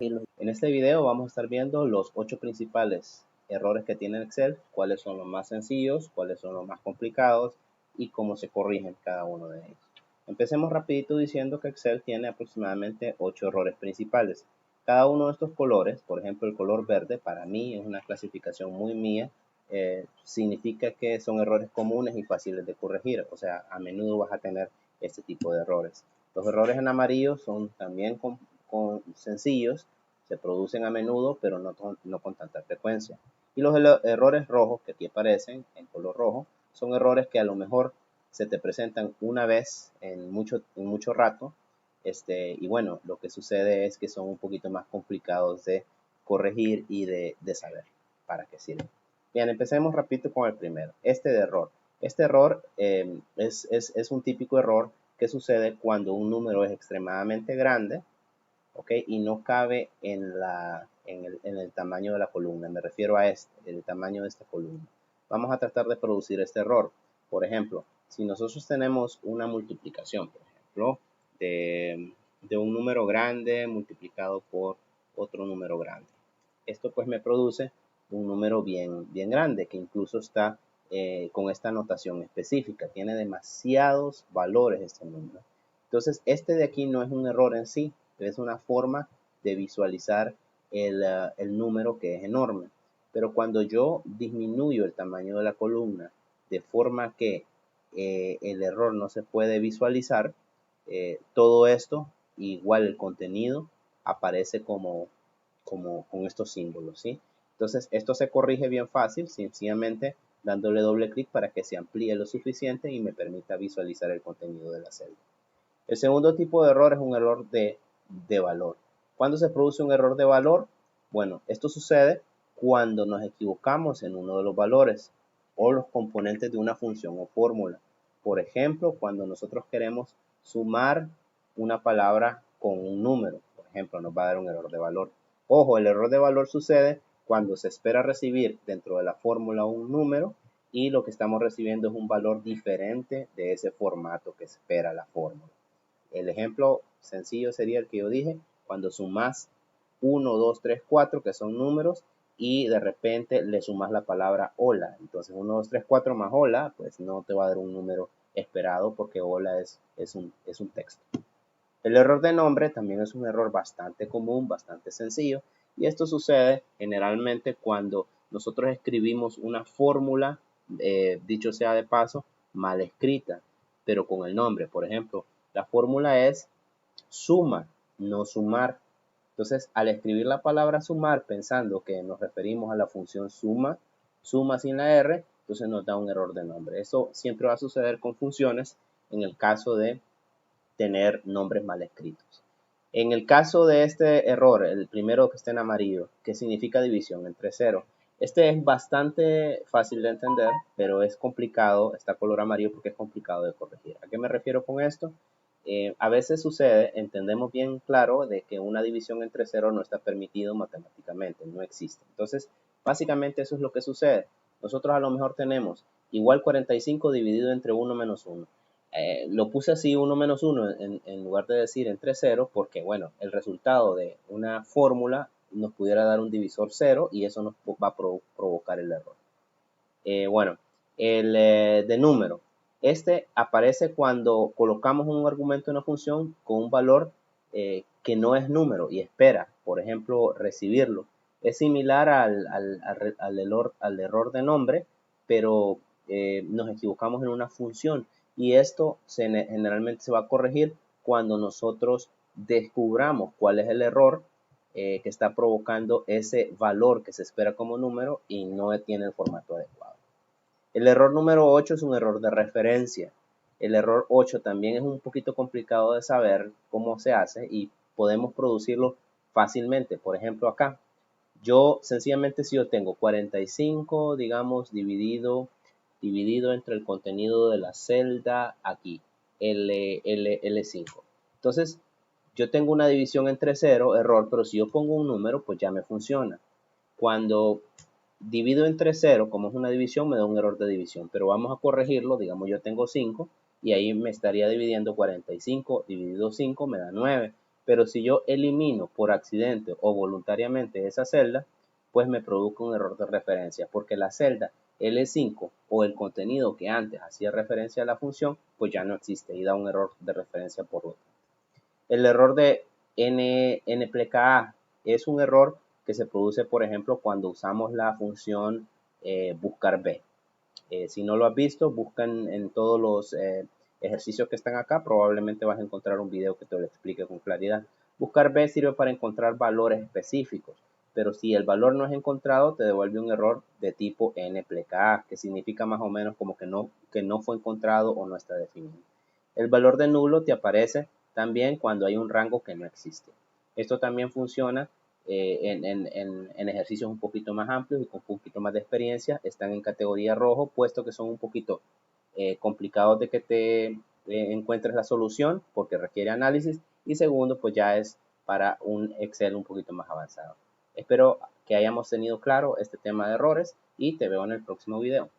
En este video vamos a estar viendo los 8 principales errores que tiene Excel, cuáles son los más sencillos, cuáles son los más complicados y cómo se corrigen cada uno de ellos. Empecemos rapidito diciendo que Excel tiene aproximadamente 8 errores principales. Cada uno de estos colores, por ejemplo el color verde, para mí es una clasificación muy mía, significa que son errores comunes y fáciles de corregir, o sea, a menudo vas a tener este tipo de errores. Los errores en amarillo son también sencillos, se producen a menudo, pero no con tanta frecuencia. Y los errores rojos que aquí aparecen en color rojo son errores que a lo mejor se te presentan una vez en mucho rato. Y bueno, lo que sucede es que son un poquito más complicados de corregir y de saber para qué sirven. Bien, empecemos rapidito con el primero, este de error. Este error es un típico error que sucede cuando un número es extremadamente grande, ¿ok? Y no cabe en el tamaño de la columna. Me refiero a el tamaño de esta columna. Vamos a tratar de producir este error. Por ejemplo, si nosotros tenemos una multiplicación, por ejemplo, de un número grande multiplicado por otro número grande. Esto pues me produce un número bien grande que incluso está con esta notación específica. Tiene demasiados valores este número. Entonces, este de aquí no es un error en sí, es una forma de visualizar el número que es enorme. Pero cuando yo disminuyo el tamaño de la columna de forma que el error no se puede visualizar, todo esto, igual el contenido, aparece como con estos símbolos, ¿sí? Entonces, esto se corrige bien fácil, sencillamente dándole doble clic para que se amplíe lo suficiente y me permita visualizar el contenido de la celda. El segundo tipo de error es un error de valor. ¿Cuándo se produce un error de valor? Bueno, esto sucede cuando nos equivocamos en uno de los valores o los componentes de una función o fórmula. Por ejemplo, cuando nosotros queremos sumar una palabra con un número, por ejemplo, nos va a dar un error de valor. Ojo, el error de valor sucede cuando se espera recibir dentro de la fórmula un número y lo que estamos recibiendo es un valor diferente de ese formato que espera la fórmula. El ejemplo sencillo sería el que yo dije, cuando sumas 1, 2, 3, 4, que son números, y de repente le sumas la palabra hola. Entonces 1, 2, 3, 4 más hola, pues no te va a dar un número esperado porque hola es un texto. El error de nombre también es un error bastante común, bastante sencillo, y esto sucede generalmente cuando nosotros escribimos una fórmula, dicho sea de paso, mal escrita, pero con el nombre. Por ejemplo, la fórmula es suma, no sumar. Entonces, al escribir la palabra sumar pensando que nos referimos a la función suma, suma sin la R, entonces nos da un error de nombre. Eso siempre va a suceder con funciones en el caso de tener nombres mal escritos. En el caso de este error, el primero que está en amarillo, que significa división entre cero, este es bastante fácil de entender, pero es complicado, está color amarillo porque es complicado de corregir. ¿A qué me refiero con esto? A veces sucede, entendemos bien claro de que una división entre cero no está permitido matemáticamente, no existe. Entonces, básicamente eso es lo que sucede. Nosotros a lo mejor tenemos igual 45 dividido entre 1 menos 1. Lo puse así 1 menos 1 en lugar de decir entre 0 porque, bueno, el resultado de una fórmula nos pudiera dar un divisor 0 y eso nos va a provocar el error. Bueno, el de número. Este aparece cuando colocamos un argumento en una función con un valor que no es número y espera, por ejemplo, recibirlo. Es similar al error de nombre, pero nos equivocamos en una función y esto generalmente se va a corregir cuando nosotros descubramos cuál es el error que está provocando ese valor que se espera como número y no tiene el formato adecuado. El error número 8 es un error de referencia. El error 8 también es un poquito complicado de saber cómo se hace y podemos producirlo fácilmente. Por ejemplo, acá, sencillamente si yo tengo 45, digamos, dividido entre el contenido de la celda aquí, L5. Entonces, yo tengo una división entre 0, error, pero si yo pongo un número, pues ya me funciona. Cuando divido entre 0, como es una división, me da un error de división, pero vamos a corregirlo, digamos yo tengo 5 y ahí me estaría dividiendo 45 dividido 5 me da 9, Pero si yo elimino por accidente o voluntariamente esa celda, pues me produce un error de referencia, porque la celda L5 o el contenido que antes hacía referencia a la función, pues ya no existe y da un error de referencia por otro. El error de NPKA es un error que se produce, por ejemplo, cuando usamos la función buscar B. Si no lo has visto, busca en todos los ejercicios que están acá, probablemente vas a encontrar un video que te lo explique con claridad. Buscar B sirve para encontrar valores específicos, pero si el valor no es encontrado, te devuelve un error de tipo NPKA, que significa más o menos como que no fue encontrado o no está definido. El valor de nulo te aparece también cuando hay un rango que no existe. Esto también funciona en ejercicios un poquito más amplios y con un poquito más de experiencia. Están en categoría rojo, puesto que son un poquito complicados de que te encuentres la solución porque requiere análisis. Y segundo, pues ya es para un Excel un poquito más avanzado. Espero que hayamos tenido claro este tema de errores y te veo en el próximo video.